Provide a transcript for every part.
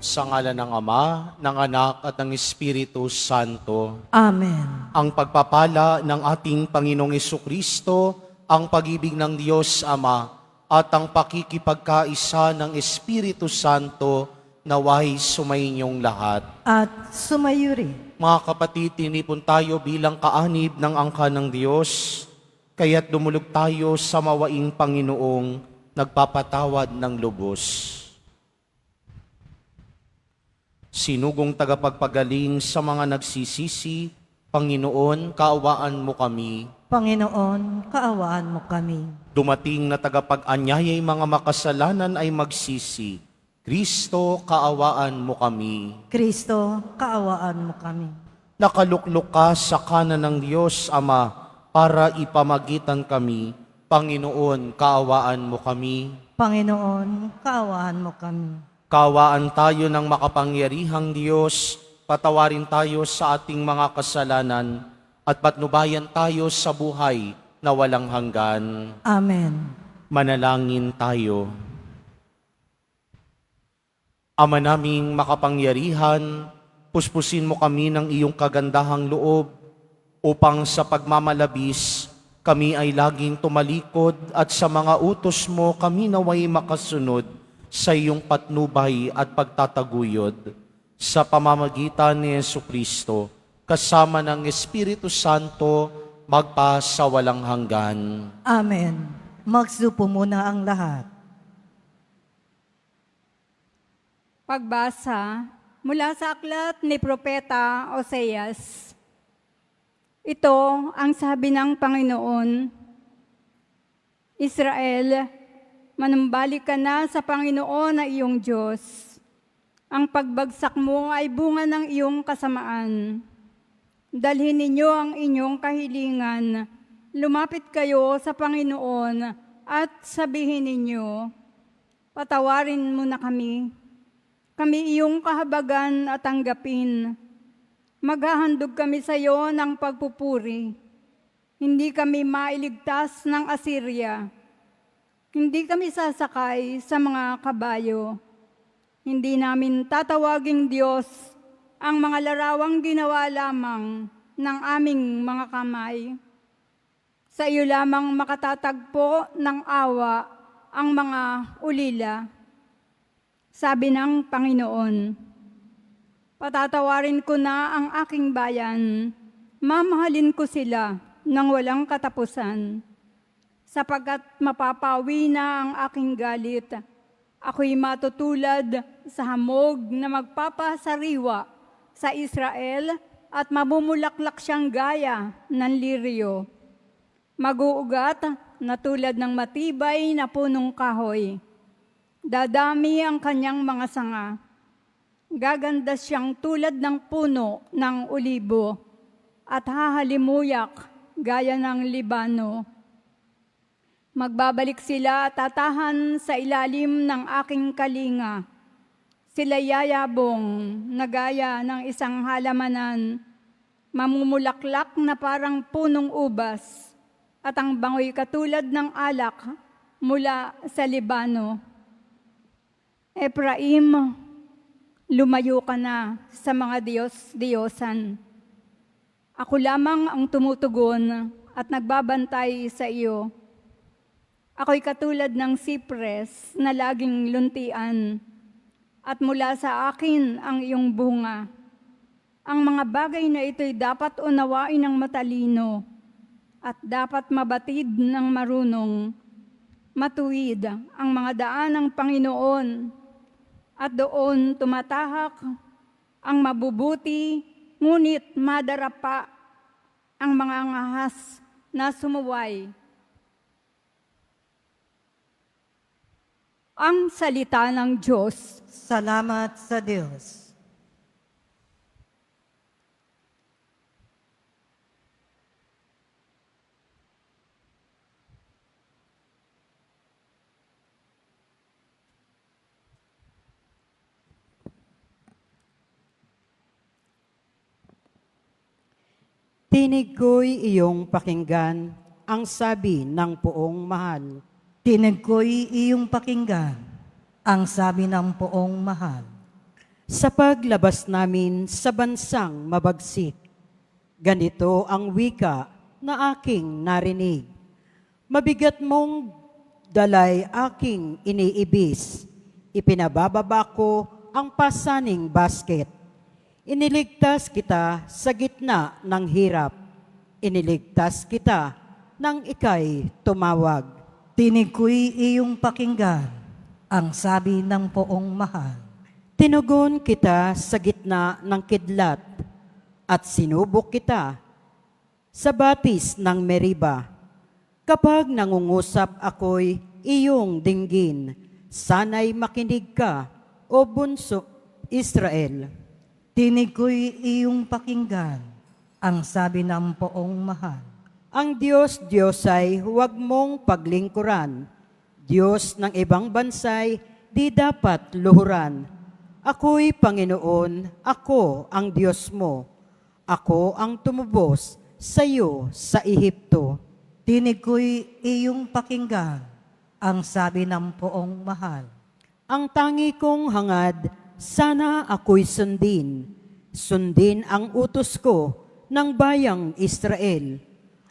Sa ngalan ng Ama, ng Anak at ng Espiritu Santo. Amen. Ang pagpapala ng ating Panginoong Jesucristo, ang pag-ibig ng Diyos Ama, at ang pakikipagkaisa ng Espiritu Santo naway sumainyong lahat. At sumayuri. Mga kapatid, tinipon tayo bilang kaanib ng angka ng Diyos, kaya't dumulog tayo sa mawaing Panginoong nagpapatawad ng lubos. Sinugong tagapagpagaling sa mga nagsisisi, Panginoon, kaawaan mo kami. Panginoon, kaawaan mo kami. Dumating na tagapag-anyayay mga makasalanan ay magsisi. Kristo, kaawaan mo kami. Kristo, kaawaan mo kami. Nakaluklok ka sa kanan ng Diyos, Ama, para ipamagitan kami. Panginoon, kaawaan mo kami. Panginoon, kaawaan mo kami. Kaawaan tayo ng makapangyarihang Diyos, patawarin tayo sa ating mga kasalanan, at patnubayan tayo sa buhay na walang hanggan. Amen. Manalangin tayo. Ama naming makapangyarihan, puspusin mo kami ng iyong kagandahang loob, upang sa pagmamalabis, kami ay laging tumalikod at sa mga utos mo kami naway makasunod sa iyong patnubay at pagtataguyod. Sa pamamagitan ni Jesucristo, kasama ng Espiritu Santo, magpa sa walang hanggan. Amen. Magsupo muna ang lahat. Pagbasa mula sa aklat ni Propeta Oseas. Ito ang sabi ng Panginoon, Israel, manumbalik ka na sa Panginoon na iyong Diyos. Ang pagbagsak mo ay bunga ng iyong kasamaan. Dalhin ninyo ang inyong kahilingan. Lumapit kayo sa Panginoon at sabihin ninyo, patawarin mo na kami. Kami iyong kahabagan at tanggapin. Maghahandog kami sa iyo ng pagpupuri. Hindi kami mailigtas ng Assyria. Hindi kami sasakay sa mga kabayo. Hindi namin tatawaging Diyos ang mga larawang ginawa lamang ng aming mga kamay. Sa iyo lamang makatatagpo ng awa ang mga ulila. Sabi ng Panginoon, patatawarin ko na ang aking bayan, mamahalin ko sila ng walang katapusan. Sapagkat mapapawi na ang aking galit, ako'y matutulad sa hamog na magpapasariwa sa Israel at mamumulaklak siyang gaya ng liryo. Mag-uugat na tulad ng matibay na punong kahoy. Dadami ang kanyang mga sanga. Gaganda siyang tulad ng puno ng olibo at hahalimuyak gaya ng Libano. Magbabalik sila at tatahan sa ilalim ng aking kalinga. Sila yayabong na gaya ng isang halamanan, mamumulaklak na parang punong ubas, at ang bangoy katulad ng alak mula sa Libano. Ephraim, lumayo ka na sa mga Diyos-Diyosan. Ako lamang ang tumutugon at nagbabantay sa iyo. Ako'y katulad ng sipres na laging luntian, at mula sa akin ang iyong bunga. Ang mga bagay na ito'y dapat unawain ng matalino at dapat mabatid ng marunong. Matuwid ang mga daan ng Panginoon at doon tumatahak ang mabubuti, ngunit madarapa ang mga ngahas na sumuway. Ang salita ng Diyos. Salamat sa Diyos. Tinig ko'y iyong pakinggan, ang sabi ng poong mahal. Tinig ko'y iyong pakinggan, ang sabi ng poong mahal. Sa paglabas namin sa bansang mabagsik, ganito ang wika na aking narinig. Mabigat mong dalay aking iniibis, ipinabababa ko ang pasaning basket. Iniligtas kita sa gitna ng hirap. Iniligtas kita nang ika'y tumawag. Tinig ko'y iyong pakinggan, ang sabi ng poong mahal. Tinugon kita sa gitna ng kidlat at sinubok kita sa batis ng Meriba. Kapag nangungusap ako'y iyong dinggin, sana'y makinig ka, o bunso Israel. Tinig ko'y iyong pakinggan, ang sabi ng poong mahal. Ang Diyos ay huwag mong paglingkuran. Diyos ng ibang bansay, di dapat luhuran. Ako'y Panginoon, ako ang Diyos mo. Ako ang tumubos sa iyo sa Ehipto. Tinig ko'y iyong pakinggan, ang sabi ng poong mahal. Ang tangi kong hangad, sana ako'y sundin. Sundin ang utos ko ng bayang Israel.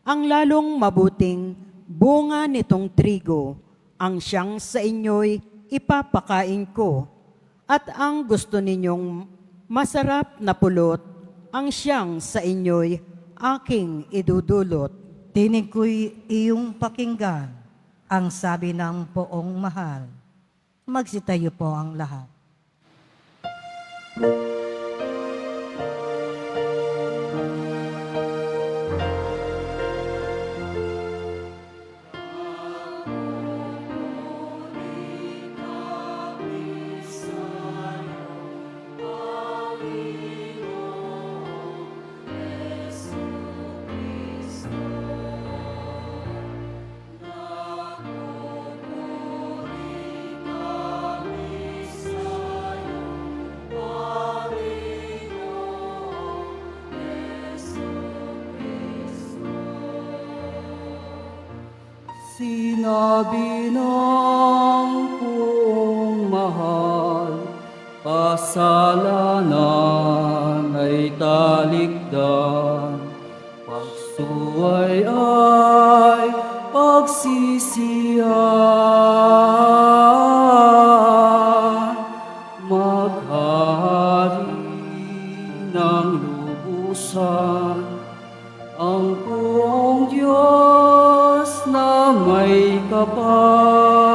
Ang lalong mabuting bunga nitong trigo, ang siyang sa inyo'y ipapakain ko. At ang gusto ninyong masarap na pulot, ang siyang sa inyo'y aking idudulot. Tinig ko'y iyong pakinggan, ang sabi ng poong mahal. Magsitayo po ang lahat. Sinabi ng poong mahal, kasalanan ay talikdan, pagsuway ay pagsisiyan, maghari ng lubusan, ang poong Diyos na may kapal.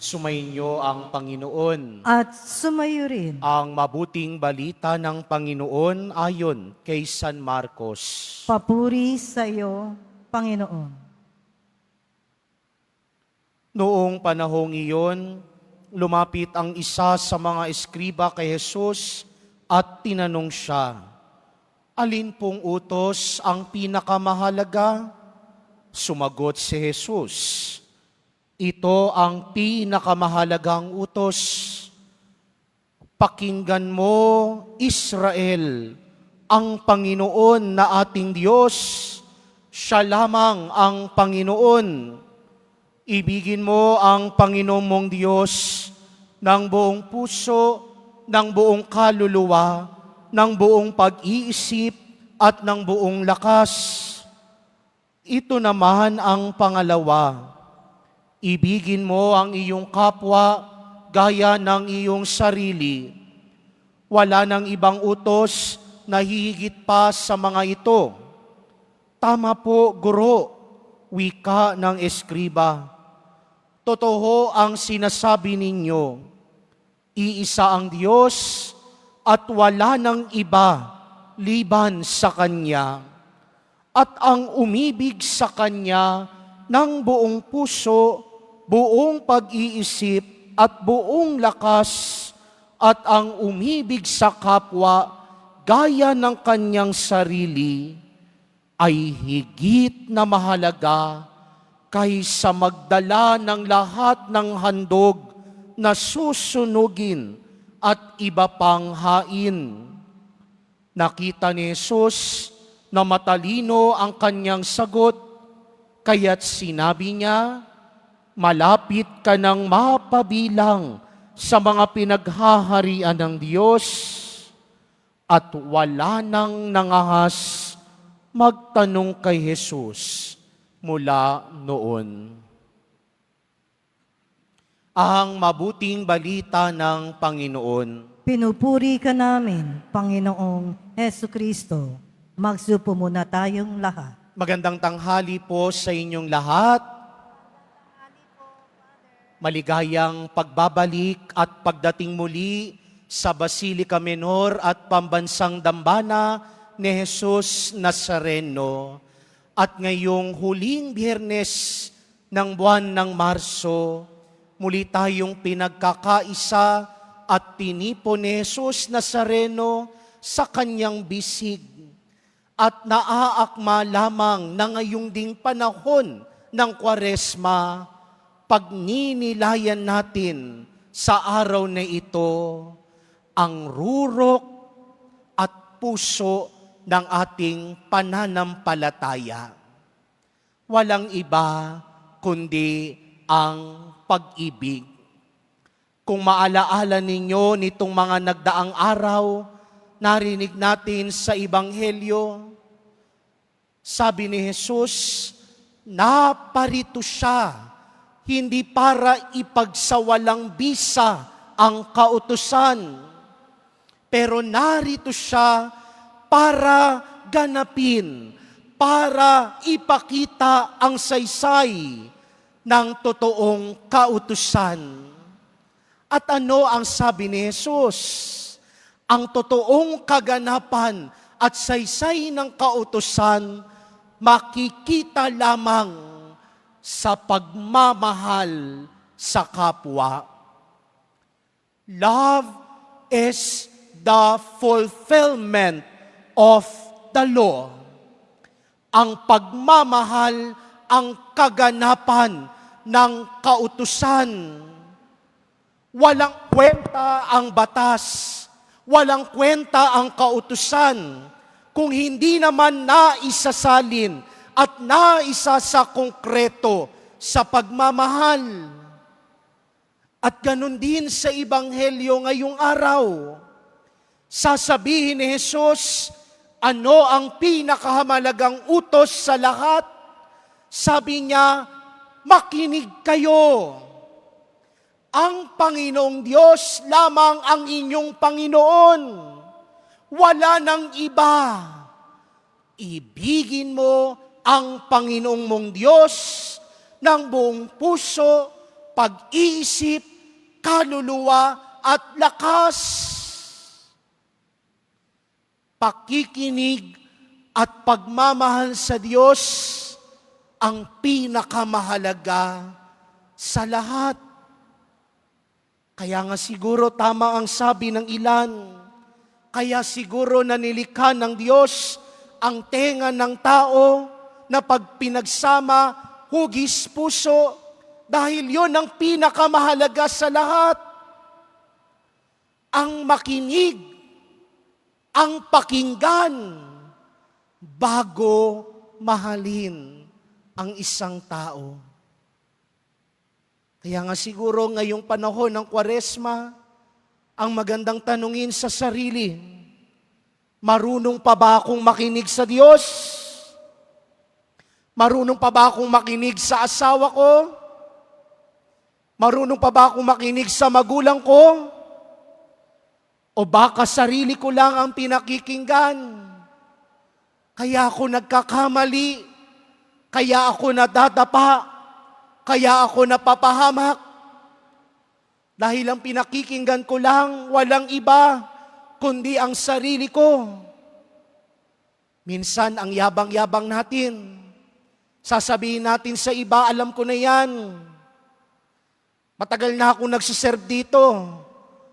Sumainyo ang Panginoon. At sumayo rin. Ang mabuting balita ng Panginoon ayon kay San Marcos. Papuri sa iyo, Panginoon. Noong panahong iyon, lumapit ang isa sa mga eskriba kay Jesus at tinanong siya, "Alin pong utos ang pinakamahalaga?" Sumagot si Jesus, "Ito ang pinakamahalagang utos. Pakinggan mo, Israel, ang Panginoon na ating Diyos. Siya lamang ang Panginoon. Ibigin mo ang Panginoon mong Diyos ng buong puso, ng buong kaluluwa, ng buong pag-iisip, at ng buong lakas. Ito naman ang pangalawa. Ibigin mo ang iyong kapwa gaya ng iyong sarili. Wala nang ibang utos na hihigit pa sa mga ito." "Tama po, Guro," wika ng eskriba. "Totoo ang sinasabi ninyo. Iisa ang Diyos at wala nang iba liban sa Kanya. At ang umibig sa Kanya ng buong puso, buong pag-iisip at buong lakas, at ang umibig sa kapwa gaya ng kanyang sarili, ay higit na mahalaga kaysa magdala ng lahat ng handog na susunugin at iba pang hain." Nakita ni Jesus na matalino ang kanyang sagot, kaya't sinabi niya, "Malapit ka nang mapabilang sa mga pinaghaharian ng Diyos." At wala nang nangahas magtanong kay Jesus mula noon. Ang mabuting balita ng Panginoon. Pinupuri ka namin, Panginoong Heso Kristo. Magsupo muna tayong lahat. Magandang tanghali po sa inyong lahat. Maligayang pagbabalik at pagdating muli sa Basilica Menor at Pambansang Dambana ni Jesus Nazareno. At ngayong huling Biyernes ng buwan ng Marso, muli tayong pinagkakaisa at tinipon ni Jesus Nazareno sa kanyang bisig. At naaakma lamang na ngayong ding panahon ng Kwaresma, pagninilayan natin sa araw na ito ang rurok at puso ng ating pananampalataya. Walang iba kundi ang pag-ibig. Kung maalaala ninyo nitong mga nagdaang araw, narinig natin sa Ebanghelyo, sabi ni Jesus, naparito siya, hindi para ipagsawalang bisa ang kautusan, pero narito siya para ganapin, para ipakita ang saysay ng totoong kautusan. At ano ang sabi ni Jesus? Ang totoong kaganapan at saysay ng kautusan makikita lamang sa pagmamahal sa kapwa. Love is the fulfillment of the law. Ang pagmamahal ang kaganapan ng kautusan. Walang kwenta ang batas, walang kwenta ang kautusan kung hindi naman naisasalin at naisa sa konkreto sa pagmamahal. At ganun din sa Ebanghelyo ngayong araw. Sasabihin ni Jesus, ano ang pinakamahalagang utos sa lahat? Sabi niya, makinig kayo. Ang Panginoong Diyos lamang ang inyong Panginoon. Wala nang iba. Ibigin mo ang Panginoong mong Diyos ng buong puso, pag-iisip, kaluluwa at lakas. Pakikinig at pagmamahal sa Diyos ang pinakamahalaga sa lahat. Kaya nga siguro tama ang sabi ng ilan, kaya siguro nanilikha ng Diyos ang tenga ng tao na pag pinagsama, hugis puso, dahil yon ang pinakamahalaga sa lahat. Ang makinig, ang pakinggan, bago mahalin ang isang tao. Kaya nga siguro ngayong panahon ng Kwaresma, ang magandang tanungin sa sarili, marunong pa ba akong makinig sa Diyos? Marunong pa ba akong makinig sa asawa ko? Marunong pa ba akong makinig sa magulang ko? O baka sarili ko lang ang pinakikinggan? Kaya ako nagkakamali, kaya ako nadadapa, kaya ako napapahamak. Dahil ang pinakikinggan ko lang, walang iba, kundi ang sarili ko. Minsan, ang yabang-yabang natin, sasabihin natin sa iba, alam ko na yan. Matagal na ako nagsiserve dito.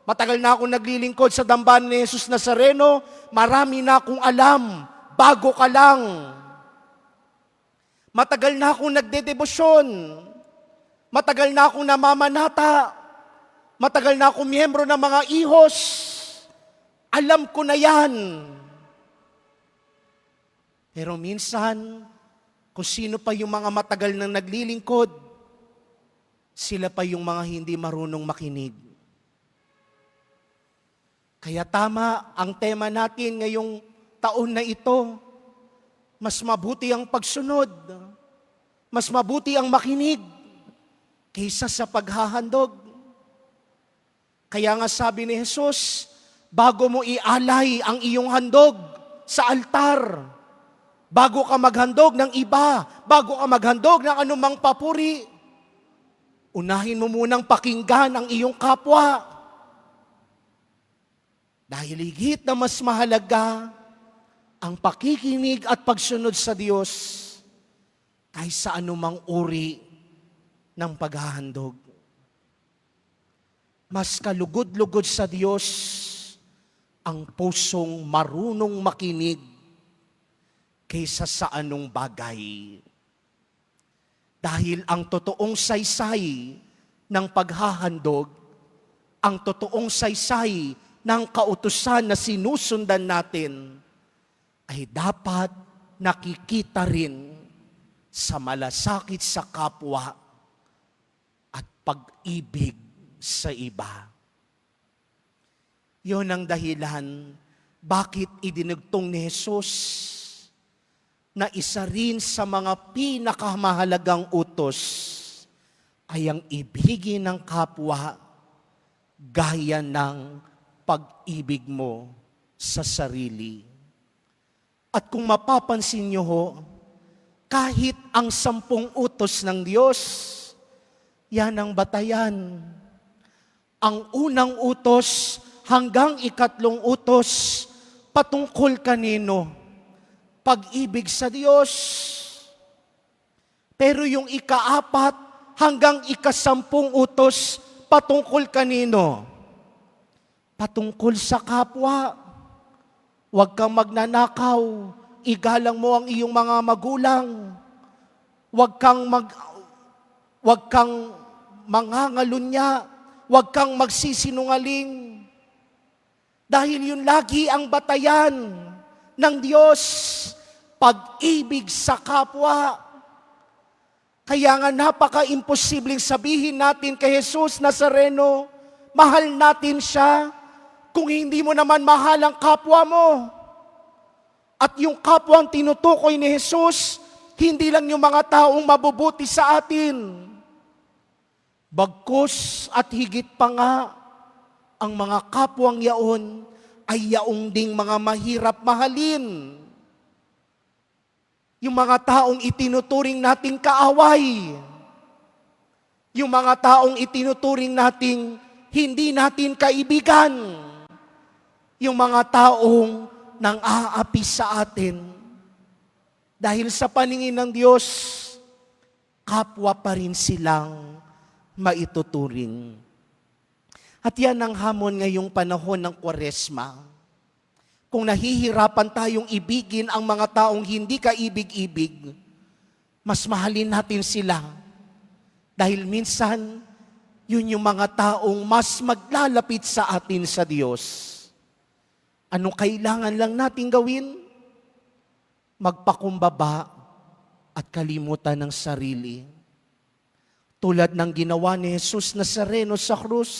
Matagal na ako naglilingkod sa Dambana ni Jesus Nazareno. Marami na akong alam, bago ka lang. Matagal na akong nagdedebosyon. Matagal na akong namamanata. Matagal na akong miyembro ng mga ihos. Alam ko na yan. Pero minsan, kung sino pa yung mga matagal nang naglilingkod, sila pa yung mga hindi marunong makinig. Kaya tama ang tema natin ngayong taon na ito. Mas mabuti ang pagsunod. Mas mabuti ang makinig kaysa sa paghahandog. Kaya nga sabi ni Jesus, bago mo ialay ang iyong handog sa altar, bago ka maghandog ng iba, bago ka maghandog ng anumang papuri, unahin mo munang pakinggan ang iyong kapwa. Dahil higit na mas mahalaga ang pakikinig at pagsunod sa Diyos kaysa anumang uri ng paghahandog. Mas kalugod-lugod sa Diyos ang pusong marunong makinig kaysa sa anong bagay. Dahil ang totoong saysay ng paghahandog, ang totoong saysay ng kautusan na sinusundan natin, ay dapat nakikita rin sa malasakit sa kapwa at pag-ibig sa iba. Yon ang dahilan bakit idinugtong ni Jesus na isa rin sa mga pinakamahalagang utos ay ang ibigin ng kapwa gaya ng pag-ibig mo sa sarili. At kung mapapansin niyo ho, kahit ang 10 utos ng Diyos, yan ang batayan. Ang unang utos hanggang 3 utos, patungkol kanino? Pag-ibig sa Diyos. Pero yung 4 hanggang 10 utos, patungkol kanino? Patungkol sa kapwa. Huwag kang magnanakaw. Igalang mo ang iyong mga magulang. Huwag kang mangangalunya. Huwag kang magsisinungaling. Dahil yun lagi ang batayan ng Diyos. Pag-ibig sa kapwa. Kaya nga napaka-imposibleng sabihin natin kay Jesus Nazareno, mahal natin siya, kung hindi mo naman mahal ang kapwa mo. At yung kapwa ang tinutukoy ni Jesus, hindi lang yung mga taong mabubuti sa atin. Bagkus at higit pa nga, ang mga kapwang yaon ay yaong ding mga mahirap mahalin. Yung mga taong itinuturing nating kaaway. Yung mga taong itinuturing nating hindi natin kaibigan. Yung mga taong nang aapi sa atin. Dahil sa paningin ng Diyos, kapwa pa rin silang maituturing. At yan ang hamon ngayong panahon ng Kwaresma. Kung nahihirapan tayong ibigin ang mga taong hindi kaibig-ibig, mas mahalin natin sila. Dahil minsan, yun yung mga taong mas maglalapit sa atin sa Diyos. Anong kailangan lang natin gawin? Magpakumbaba at kalimutan ng sarili. Tulad ng ginawa ni Jesus Nazareno sa krus,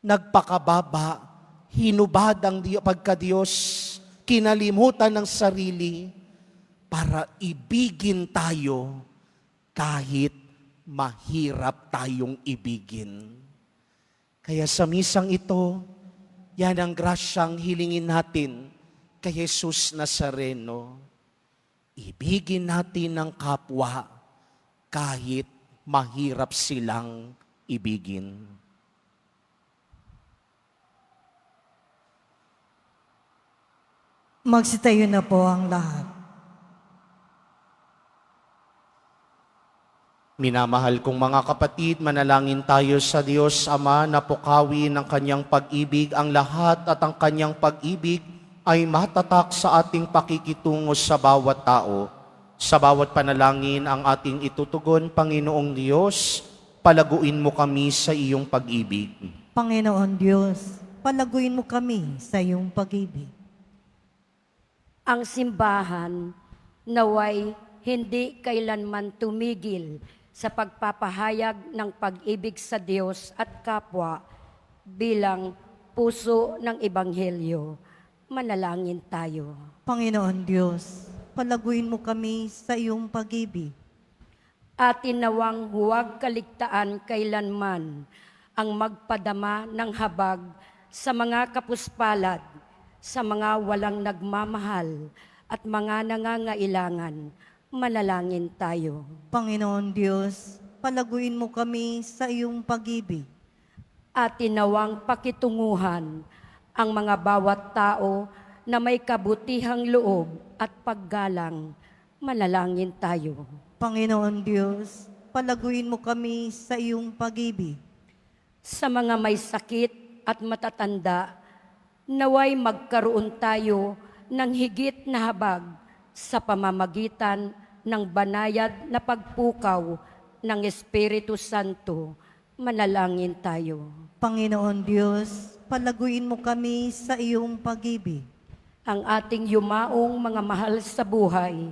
nagpakababa, hinubad ang pagka-Diyos, kinalimutan ng sarili para ibigin tayo kahit mahirap tayong ibigin. Kaya sa misang ito, yan ang grasyang hilingin natin kay Jesus Nazareno. Ibigin natin ang kapwa kahit mahirap silang ibigin. Magsitayo na po ang lahat. Minamahal kong mga kapatid, manalangin tayo sa Diyos Ama na pukawi ng Kanyang pag-ibig ang lahat at ang Kanyang pag-ibig ay matatak sa ating pakikitungo sa bawat tao. Sa bawat panalangin ang ating itutugon, Panginoong Diyos, palaguin mo kami sa iyong pag-ibig. Panginoon Diyos, palaguin mo kami sa iyong pag-ibig. Ang simbahan naway hindi kailanman tumigil sa pagpapahayag ng pag-ibig sa Diyos at kapwa bilang puso ng Ebanghelyo. Manalangin tayo. Panginoon Diyos, palaguin mo kami sa iyong pag-ibig. Atin nawang huwag kaligtaan kailanman ang magpadama ng habag sa mga kapuspalad, sa mga walang nagmamahal at mga nangangailangan. Manalangin tayo. Panginoon Diyos, palaguin mo kami sa iyong pag-ibig. Atin nawang pakitunguhan ang mga bawat tao na may kabutihang loob at paggalang. Manalangin tayo. Panginoon Diyos, palaguin mo kami sa iyong pag-ibig. Sa mga may sakit at matatanda, naway magkaroon tayo ng higit na habag sa pamamagitan ng banayad na pagpukaw ng Espiritu Santo. Manalangin tayo. Panginoon Diyos, palaguin mo kami sa iyong pag-ibig. Ang ating yumaong mga mahal sa buhay,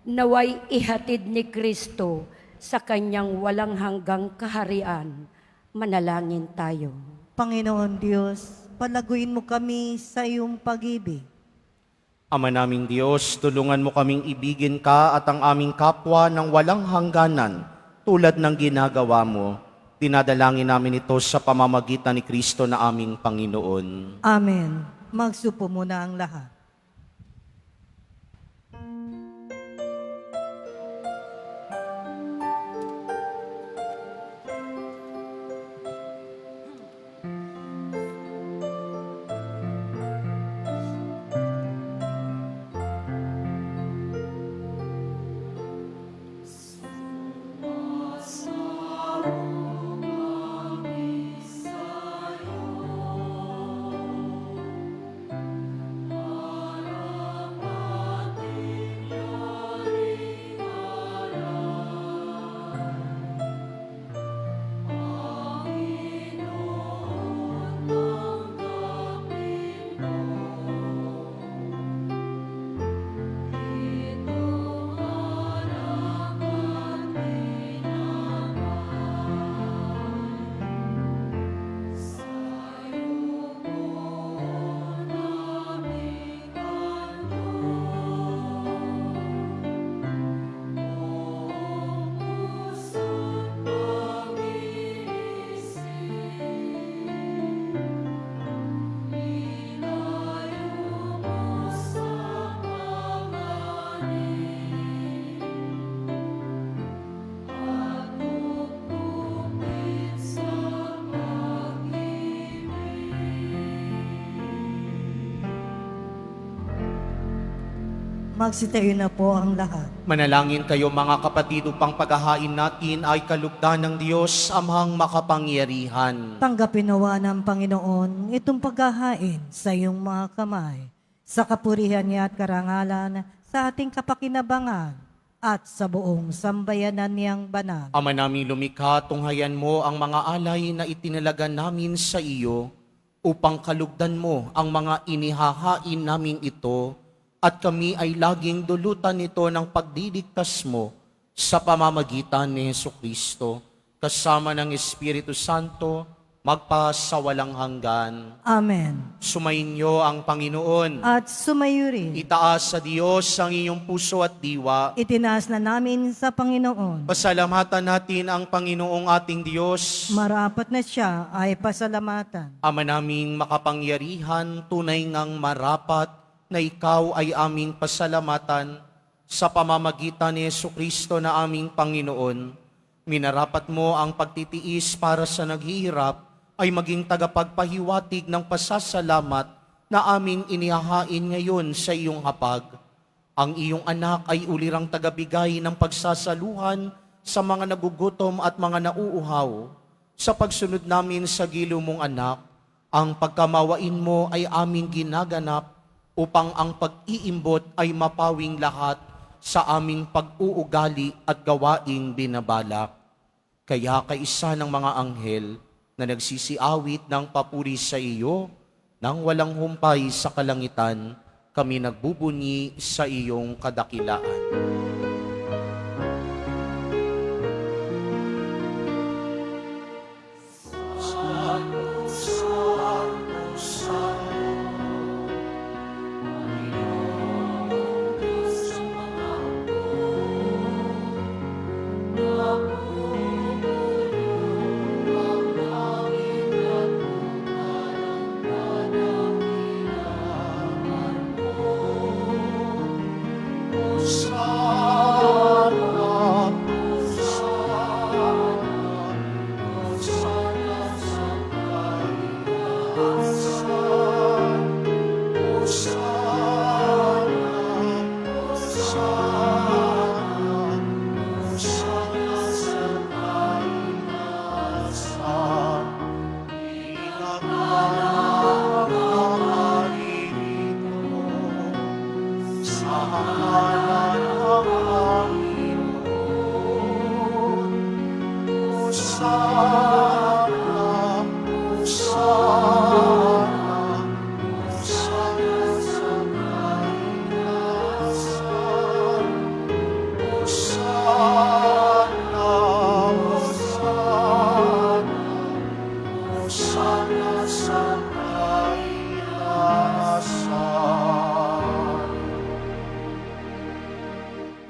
naway ihatid ni Kristo sa kanyang walang hanggang kaharian. Manalangin tayo. Panginoon Diyos, palaguin mo kami sa iyong pag-ibig. Ama naming Diyos, tulungan mo kaming ibigin ka at ang aming kapwa ng walang hangganan tulad ng ginagawa mo. Dinadalangin namin ito sa pamamagitan ni Kristo na aming Panginoon. Amen. Magsupo muna ang lahat. Magsitayo na po ang lahat. Manalangin kayo mga kapatid upang paghahain natin ay kalugdan ng Diyos amang makapangyarihan. Tanggapin nawa ng Panginoon itong paghahain sa iyong mga kamay, sa kapurihan niya at karangalan, sa ating kapakinabangan, at sa buong sambayanan niyang banal. Ama naming lumikha, tunghayan mo ang mga alay na itinalaga namin sa iyo upang kalugdan mo ang mga inihahain naming ito at kami ay laging dulutan nito ng pagdidiktas mo sa pamamagitan ni Jesucristo, kasama ng Espiritu Santo, magpasawalang hanggan. Amen. Sumainyo ang Panginoon. At sumayo rin. Itaas sa Diyos ang inyong puso at diwa. Itinaas na namin sa Panginoon. Pasalamatan natin ang Panginoong ating Diyos. Marapat na siya ay pasalamatan. Ama naming makapangyarihan, tunay ngang marapat na ikaw ay aming pasalamatan sa pamamagitan ni Jesucristo na aming Panginoon. Minarapat mo ang pagtitiis para sa naghihirap ay maging tagapagpahiwatig ng pasasalamat na aming inihahain ngayon sa iyong hapag. Ang iyong anak ay ulirang tagabigay ng pagsasaluhan sa mga nagugutom at mga nauuhaw. Sa pagsunod namin sa gilo mong anak, ang pagkamawain mo ay aming ginaganap upang ang pag-iimbot ay mapawing lahat sa aming pag-uugali at gawaing binabalak. Kaya kaisa ng mga anghel na nagsisiawit ng papuri sa iyo, nang walang humpay sa kalangitan, kami nagbubunyi sa iyong kadakilaan.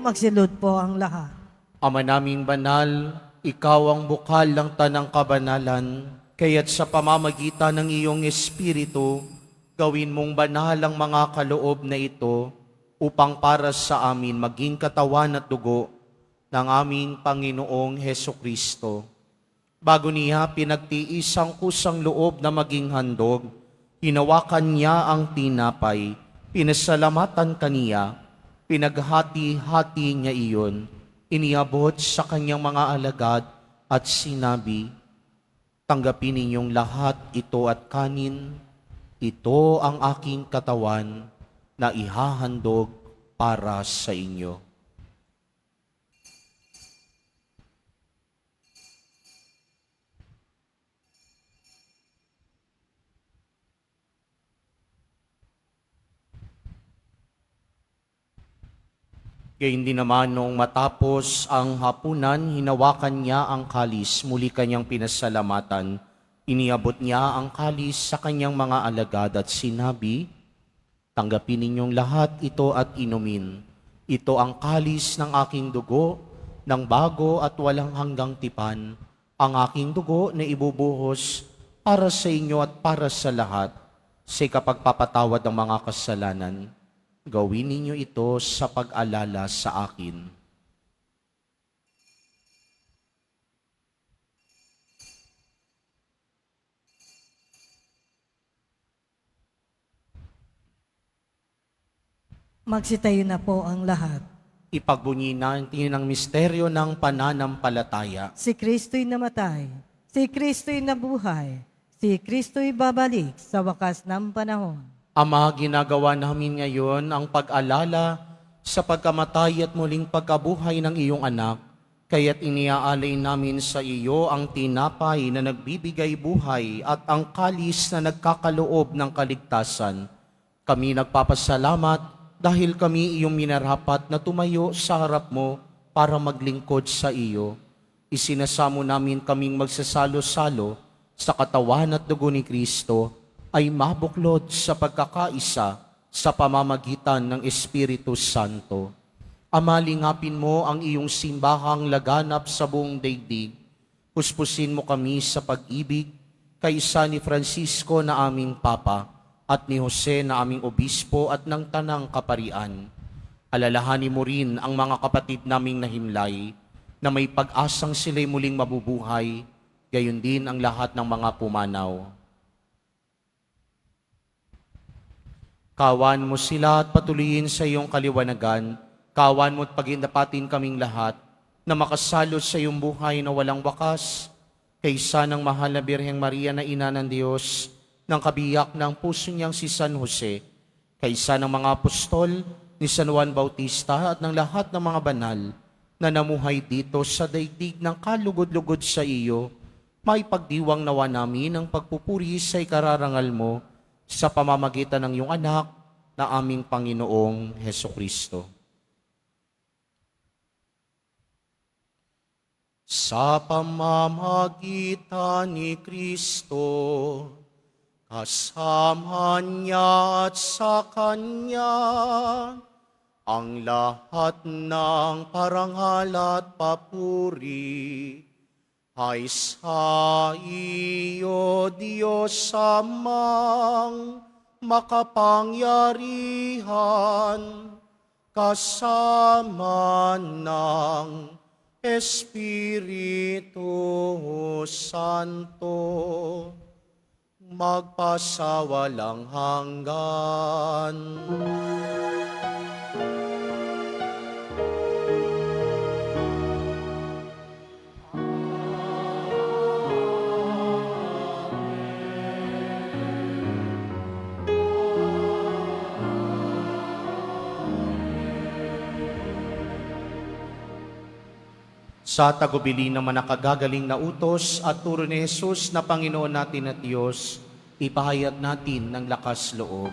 Magsilod po ang lahat. Ama naming banal, ikaw ang bukal ng tanang kabanalan, kaya't sa pamamagitan ng iyong Espiritu, gawin mong banal ang mga kaloob na ito upang para sa amin maging katawan at dugo ng aming Panginoong Hesukristo. Bago niya pinagtiis ang kusang loob na maging handog, hinawakan niya ang tinapay, pinasalamatan kaniya, pinaghati-hati niya iyon, iniabot sa kanyang mga alagad at sinabi, "Tanggapin ninyong lahat ito at kanin, ito ang aking katawan na ihahandog para sa inyo." Gayun din naman nung matapos ang hapunan, hinawakan niya ang kalis, muli kanyang pinasalamatan. Iniabot niya ang kalis sa kanyang mga alagad at sinabi, "Tanggapin ninyong lahat ito at inumin. Ito ang kalis ng aking dugo, ng bago at walang hanggang tipan, ang aking dugo na ibubuhos para sa inyo at para sa lahat, sa kapagpapatawad ng mga kasalanan. Gawin ninyo ito sa pag-alala sa akin." Magsitayo na po ang lahat. Ipagbunyi natin ang misteryo ng pananampalataya. Si Kristo'y namatay, si Kristo'y nabuhay, si Kristo'y babalik sa wakas ng panahon. Ama, ginagawa namin ngayon ang pag-alala sa pagkamatay at muling pagkabuhay ng iyong anak, kaya't iniaalay namin sa iyo ang tinapay na nagbibigay buhay at ang kalis na nagkakaloob ng kaligtasan. Kami nagpapasalamat dahil kami iyong minarapat na tumayo sa harap mo para maglingkod sa iyo. Isinasamo namin kaming magsasalo-salo sa katawan at dugo ni Kristo ay mabuklod sa pagkakaisa sa pamamagitan ng Espiritu Santo. Ama, lingapin mo ang iyong simbahang laganap sa buong daigdig. Puspusin mo kami sa pag-ibig kaysa ni Francisco na aming Papa at ni Jose na aming Obispo at ng Tanang Kaparian. Alalahanin mo rin ang mga kapatid naming nahimlay na may pag-asang sila'y muling mabubuhay, gayon din ang lahat ng mga pumanaw. Kawan mo sila at patuloyin sa iyong kaliwanagan. Kawan mo at pagindapatin kaming lahat na makasalot sa iyong buhay na walang wakas, kaysa ng mahal na Birheng Maria na Ina ng Diyos, ng kabiyak ng puso niyang si San Jose, kaysa ng mga apostol ni San Juan Bautista at ng lahat ng mga banal na namuhay dito sa daigdig ng kalugod-lugod sa iyo, may pagdiwang nawa namin ang pagpupuri sa ikararangal mo sa pamamagitan ng iyong anak na aming Panginoong Hesukristo. Sa pamamagitan ni Kristo, kasama niya at sa Kanya, ang lahat ng parangal at papuri ay sa iyo, Diyos Amang makapangyarihan, kasama ng Espiritu Santo, magpasawalang hanggan. Sa tagubilin naman nakagagaling na utos at turo ni Jesus na Panginoon natin at Diyos, ipahayag natin ng lakas loob.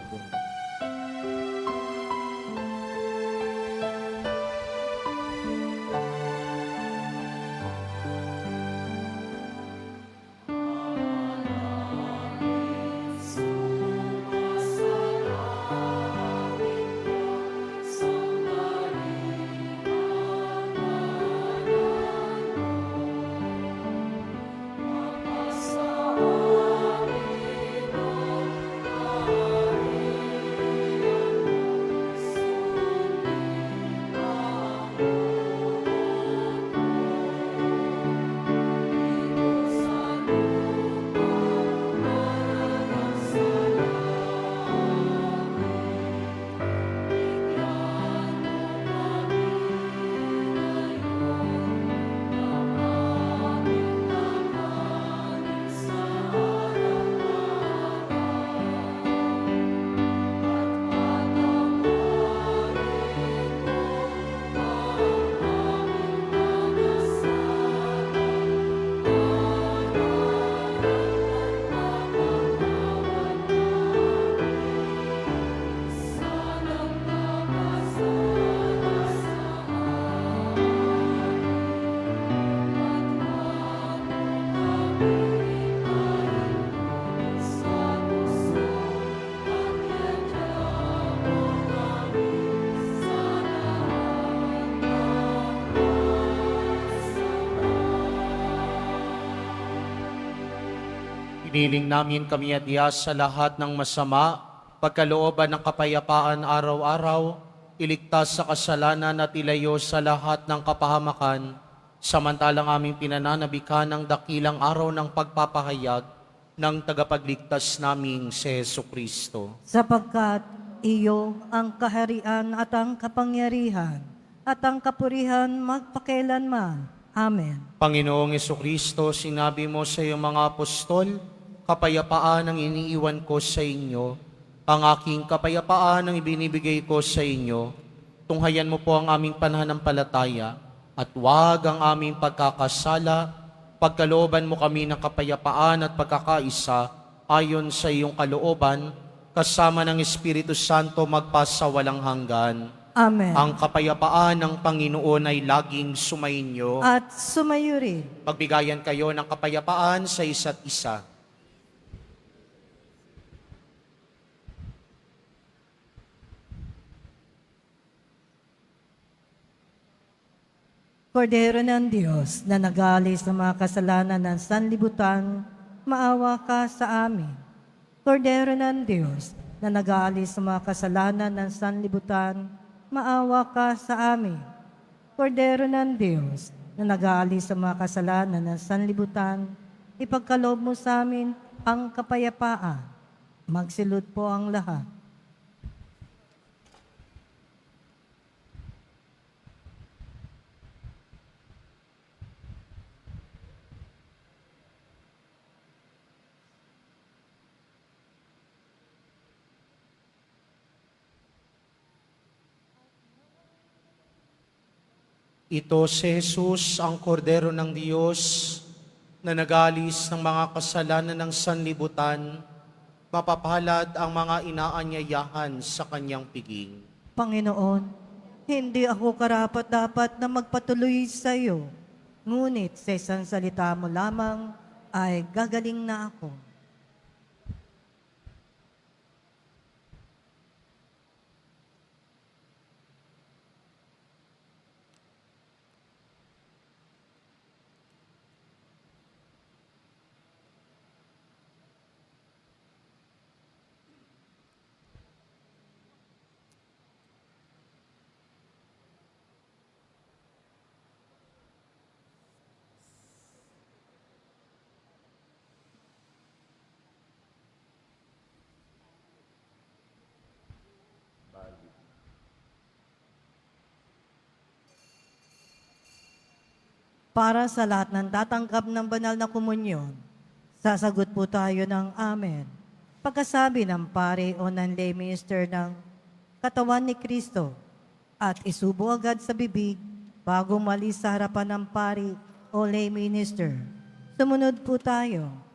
Iniling namin kami at Diyos sa lahat ng masama, pagkalooban ng kapayapaan araw-araw, iligtas sa kasalanan at ilayo sa lahat ng kapahamakan, samantalang aming pinananabikan ng dakilang araw ng pagpapahayag ng tagapagligtas naming si Jesucristo. Sapagkat Iyo ang kaharian at ang kapangyarihan at ang kapurihan magpakailanman. Amen. Panginoong Kristo, sinabi mo sa iyong mga apostol, kapayapaan ang iniiwan ko sa inyo, ang aking kapayapaan ang ibinibigay ko sa inyo. Tunghayan mo po ang aming pananampalataya at huwag ang aming pagkakasala. Pagkalooban mo kami ng kapayapaan at pagkakaisa ayon sa iyong kalooban, kasama ng Espiritu Santo magpasawalang hanggan. Amen. Ang kapayapaan ng Panginoon ay laging sumainyo. At sumayo rin. Pagbigayan kayo ng kapayapaan sa isa't isa. Kordero ng Diyos na nag-aalis ng mga kasalanan ng sanlibutan, maawa ka sa amin. Kordero ng Diyos na nag-aalis ng mga kasalanan ng sanlibutan, maawa ka sa amin. Kordero ng Diyos na nag-aalis sa mga kasalanan ng sanlibutan, ipagkaloob mo sa amin ang kapayapaan. Magsilod po ang lahat. Ito si Jesus, ang kordero ng Diyos, na nag-alis ng mga kasalanan ng sanlibutan. Mapapalad ang mga inaanyayahan sa kanyang piging. Panginoon, hindi ako karapat-dapat na magpatuloy sa iyo. Ngunit sa isang salita mo lamang ay gagaling na ako. Para sa lahat ng tatanggap ng banal na komunyon, sasagot po tayo ng Amen. Pagkasabi ng pare o ng lay minister ng katawan ni Kristo at isubo agad sa bibig bago malis sa harapan ng pare o lay minister. Sumunod po tayo.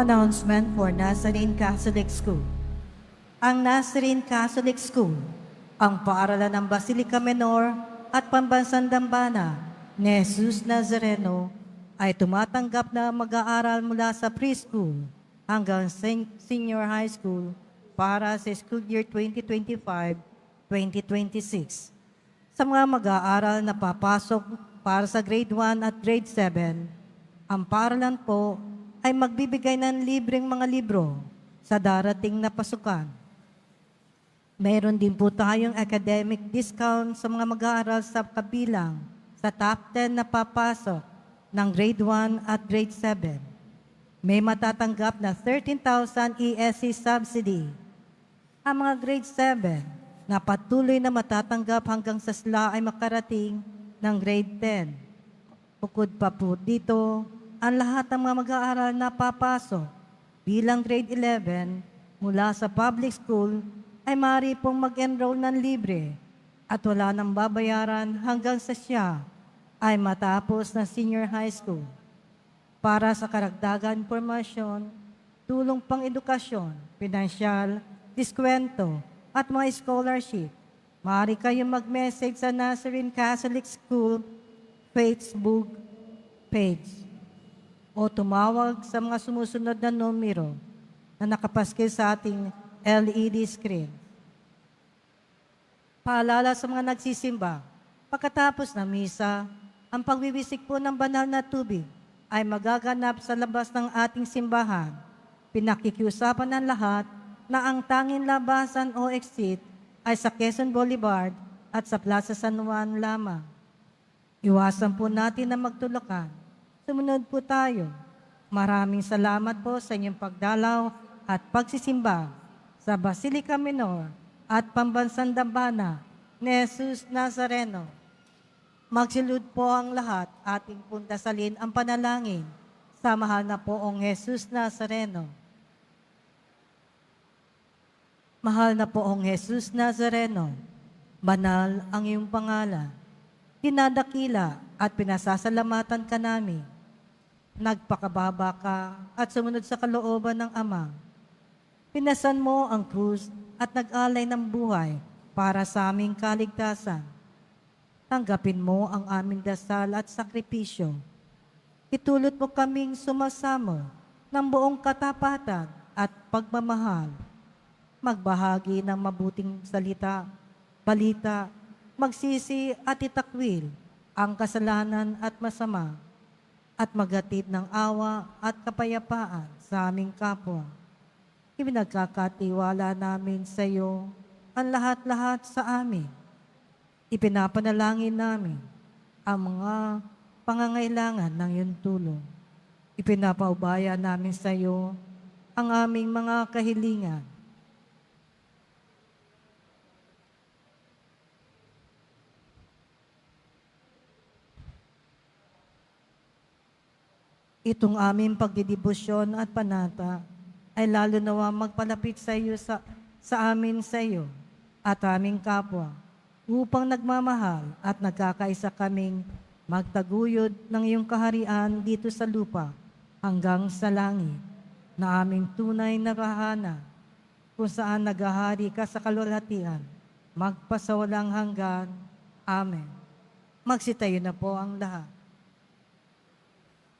Announcement for Nazarene Catholic School. Ang Nazarene Catholic School, ang paaralan ng Basilica Menor at Pambansang Dambana ni Jesus Nazareno ay tumatanggap na mag-aaral mula sa preschool hanggang senior high school para sa school year 2025-2026. Sa mga mag-aaral na papasok para sa grade 1 at grade 7, ang paaralan po ay magbibigay ng libreng mga libro sa darating na pasukan. Mayroon din po tayong academic discount sa mga mag-aaral sa kabilang sa top 10 na papasok ng grade 1 at grade 7. May matatanggap na 13,000 ESC subsidy. Ang mga grade 7 na patuloy na matatanggap hanggang sa sila ay makarating ng grade 10. Bukod pa po dito, ang lahat ng mga mag-aaral na papasok bilang grade 11 mula sa public school ay maaari pong mag-enroll ng libre at wala nang babayaran hanggang sa siya ay matapos na senior high school. Para sa karagdagan impormasyon, tulong pang edukasyon, pinansyal, diskwento at mga scholarship, maaari kayong mag-message sa Nazarene Catholic School Facebook page o tumawag sa mga sumusunod na numero na nakapaskil sa ating LED screen. Paalala sa mga nagsisimba, pagkatapos ng misa, ang pagbibisik po ng banal na tubig ay magaganap sa labas ng ating simbahan. Pinakikiusapan ng lahat na ang tanging labasan o exit ay sa Quezon Boulevard at sa Plaza San Juan lamang. Iwasan po natin na magtulakan. Sumunod po tayo. Maraming salamat po sa inyong pagdalaw at pagsisimba sa Basilica Menor at Pambansang Dambana ni Jesus Nazareno. Magsilud po ang lahat, ating pundasalin ang panalangin sa mahal na poong Jesus Nazareno. Mahal na poong Jesus Nazareno, banal ang iyong pangalan. Dinadakila at pinasasalamatan ka namin. Nagpakababa ka at sumunod sa kalooban ng Ama. Pinasan mo ang krus at nag-alay ng buhay para sa aming kaligtasan. Tanggapin mo ang aming dasal at sakripisyo. Itulot mo kaming sumasamo ng buong katapatan at pagmamahal. Magbahagi ng mabuting salita, balita, magsisi at itakwil ang kasalanan at masama, at maghatid ng awa at kapayapaan sa aming kapwa. Ipinagkakatiwala namin sa iyo ang lahat-lahat sa amin. Ipinapanalangin namin ang mga pangangailangan ng iyong tulong. Ipinapaubaya namin sa iyo ang aming mga kahilingan. Itong aming pagdidibusyon at panata ay lalo nawa magpalapit sa iyo sa amin sa iyo at aming kapwa upang nagmamahal at nagkakaisa kaming magtaguyod ng iyong kaharian dito sa lupa hanggang sa langit na aming tunay na tahanan kung saan naghahari ka sa kalwalhatian magpasawalang hanggan. Amen. Magsitayo na po ang lahat.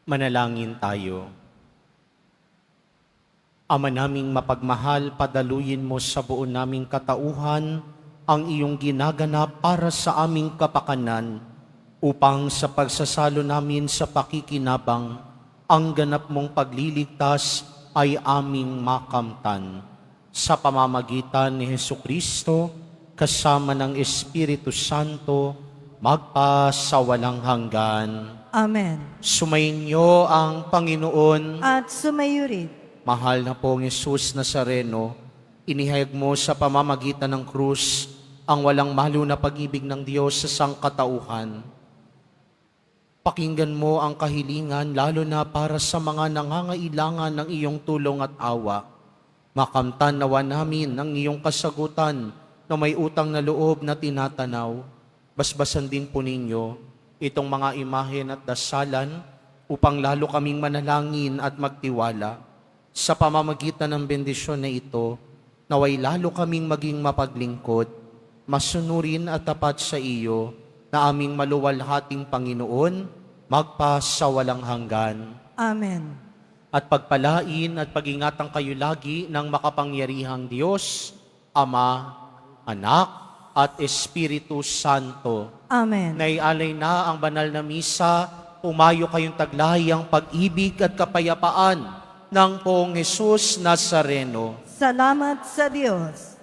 Manalangin tayo. Ama naming mapagmahal, padaluyin mo sa buo naming katauhan ang iyong ginaganap para sa aming kapakanan upang sa pagsasalo namin sa pakikinabang, ang ganap mong pagliligtas ay aming makamtan. Sa pamamagitan ni Hesukristo, kasama ng Espiritu Santo, magpa sa walang hanggan. Amen. Sumainyo ang Panginoon. At sumayo rin. Mahal na pong Jesus Nazareno, inihayag mo sa pamamagitan ng krus ang walang malo na pag-ibig ng Diyos sa sangkatauhan. Pakinggan mo ang kahilingan lalo na para sa mga nangangailangan ng iyong tulong at awa. Makamtan nawa namin ang iyong kasagutan na may utang na loob na tinatanaw. Basbasan din po ninyo itong mga imahen at dasalan upang lalo kaming manalangin at magtiwala. Sa pamamagitan ng bendisyon na ito, naway lalo kaming maging mapaglingkod, masunurin at tapat sa iyo na aming maluwalhating Panginoon, magpa sa walang hanggan. Amen. At pagpalain at pag-ingatan kayo lagi ng makapangyarihang Diyos, Ama, Anak, at Espiritu Santo. Amen. Naialay na ang banal na misa, pumayo kayong taglay ang pag-ibig at kapayapaan ng Poong Jesus Nazareno. Salamat sa Diyos.